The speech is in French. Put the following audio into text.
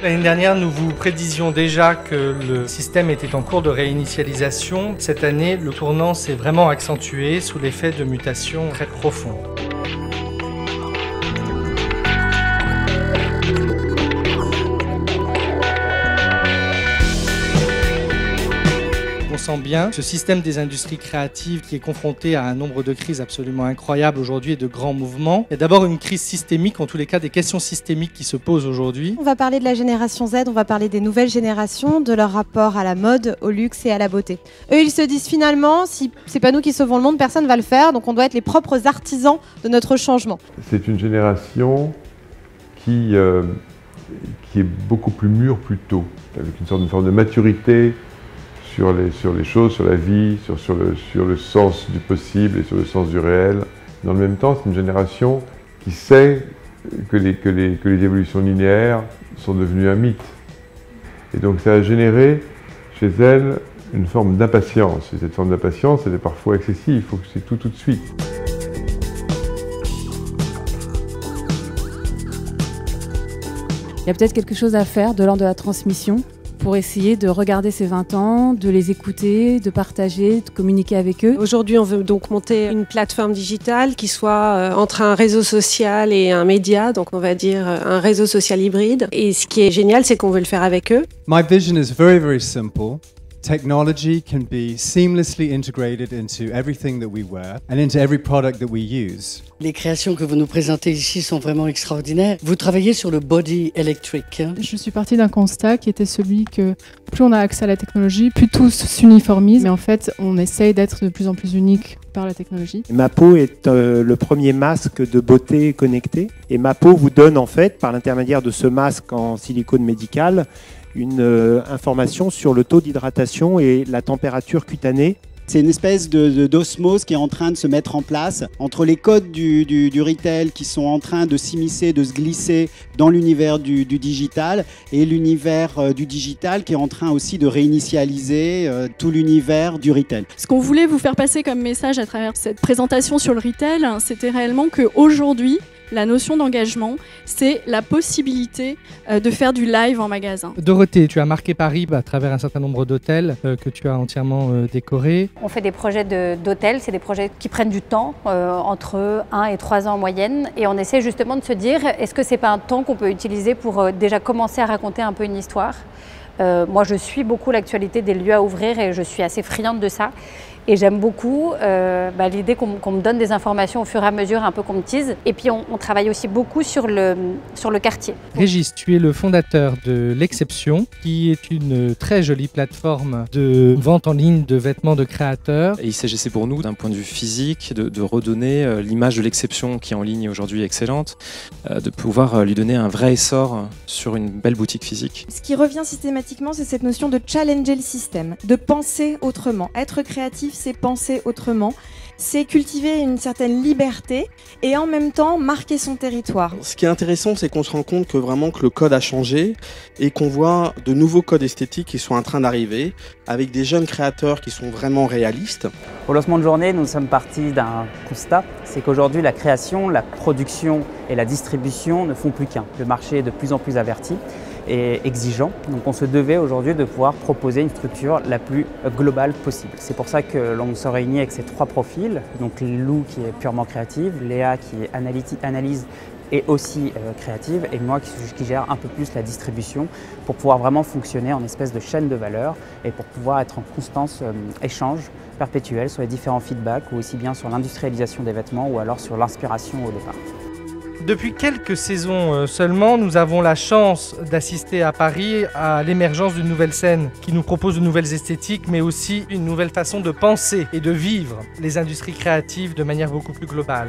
L'année dernière, nous vous prédisions déjà que le système était en cours de réinitialisation. Cette année, le tournant s'est vraiment accentué sous l'effet de mutations très profondes. On sent bien ce système des industries créatives qui est confronté à un nombre de crises absolument incroyables aujourd'hui et de grands mouvements. Il y a d'abord une crise systémique, en tous les cas des questions systémiques qui se posent aujourd'hui. On va parler de la génération Z, on va parler des nouvelles générations, de leur rapport à la mode, au luxe et à la beauté. Eux, ils se disent finalement, si c'est pas nous qui sauvons le monde, personne ne va le faire, donc on doit être les propres artisans de notre changement. C'est une génération qui est beaucoup plus mûre plus tôt, avec une forme de maturité sur les choses, sur la vie, sur le sens du possible et sur le sens du réel. Dans le même temps, c'est une génération qui sait que les évolutions linéaires sont devenues un mythe. Et donc ça a généré chez elle une forme d'impatience. Et cette forme d'impatience, elle est parfois excessive, il faut que c'est tout de suite. Il y a peut-être quelque chose à faire de l'ordre de la transmission pour essayer de regarder ces 20 ans, de les écouter, de partager, de communiquer avec eux. Aujourd'hui, on veut donc monter une plateforme digitale qui soit entre un réseau social et un média, donc on va dire un réseau social hybride. Et ce qui est génial, c'est qu'on veut le faire avec eux. My vision is very, very simple. Technology can be seamlessly integrated into everything that we wear and into every product that we use. Les créations que vous nous présentez ici sont vraiment extraordinaires. Vous travaillez sur le body electric. Je suis partie d'un constat qui était celui que plus on a accès à la technologie, plus tout s'uniformise. Mais en fait, on essaye d'être de plus en plus unique par la technologie. Mapo est le premier masque de beauté connecté. Et Mapo vous donne en fait, par l'intermédiaire de ce masque en silicone médical, une information sur le taux d'hydratation et la température cutanée. C'est une espèce d'osmose qui est en train de se mettre en place entre les codes du retail qui sont en train de s'immiscer, de se glisser dans l'univers du digital et l'univers du digital qui est en train aussi de réinitialiser tout l'univers du retail. Ce qu'on voulait vous faire passer comme message à travers cette présentation sur le retail, c'était réellement qu'aujourd'hui, la notion d'engagement, c'est la possibilité de faire du live en magasin. Dorothée, tu as marqué Paris à travers un certain nombre d'hôtels que tu as entièrement décorés. On fait des projets d'hôtels, c'est des projets qui prennent du temps, entre 1 et 3 ans en moyenne. Et on essaie justement de se dire, est-ce que c'est pas un temps qu'on peut utiliser pour déjà commencer à raconter un peu une histoire ? Moi, je suis beaucoup l'actualité des lieux à ouvrir et je suis assez friande de ça. Et j'aime beaucoup l'idée qu'on me donne des informations au fur et à mesure, un peu qu'on me tease. Et puis on travaille aussi beaucoup sur le quartier. Régis, tu es le fondateur de L'Exception, qui est une très jolie plateforme de vente en ligne de vêtements de créateurs. Et il s'agissait pour nous, d'un point de vue physique, de redonner l'image de l'exception qui est en ligne aujourd'hui excellente, de pouvoir lui donner un vrai essor sur une belle boutique physique. Ce qui revient systématiquement, c'est cette notion de challenger le système, de penser autrement. Être créatif, c'est penser autrement, c'est cultiver une certaine liberté et en même temps marquer son territoire. Ce qui est intéressant, c'est qu'on se rend compte que vraiment que le code a changé et qu'on voit de nouveaux codes esthétiques qui sont en train d'arriver avec des jeunes créateurs qui sont vraiment réalistes. Au lancement de journée, nous sommes partis d'un constat, c'est qu'aujourd'hui la création, la production et la distribution ne font plus qu'un. Le marché est de plus en plus averti et exigeant. Donc on se devait aujourd'hui de pouvoir proposer une structure la plus globale possible. C'est pour ça que l'on se réunit avec ces 3 profils, donc Lou qui est purement créative, Léa qui est analyse et aussi créative, et moi qui gère un peu plus la distribution pour pouvoir vraiment fonctionner en espèce de chaîne de valeur et pour pouvoir être en constance échange perpétuel sur les différents feedbacks ou aussi bien sur l'industrialisation des vêtements ou alors sur l'inspiration au départ. Depuis quelques saisons seulement, nous avons la chance d'assister à Paris à l'émergence d'une nouvelle scène qui nous propose de nouvelles esthétiques, mais aussi une nouvelle façon de penser et de vivre les industries créatives de manière beaucoup plus globale.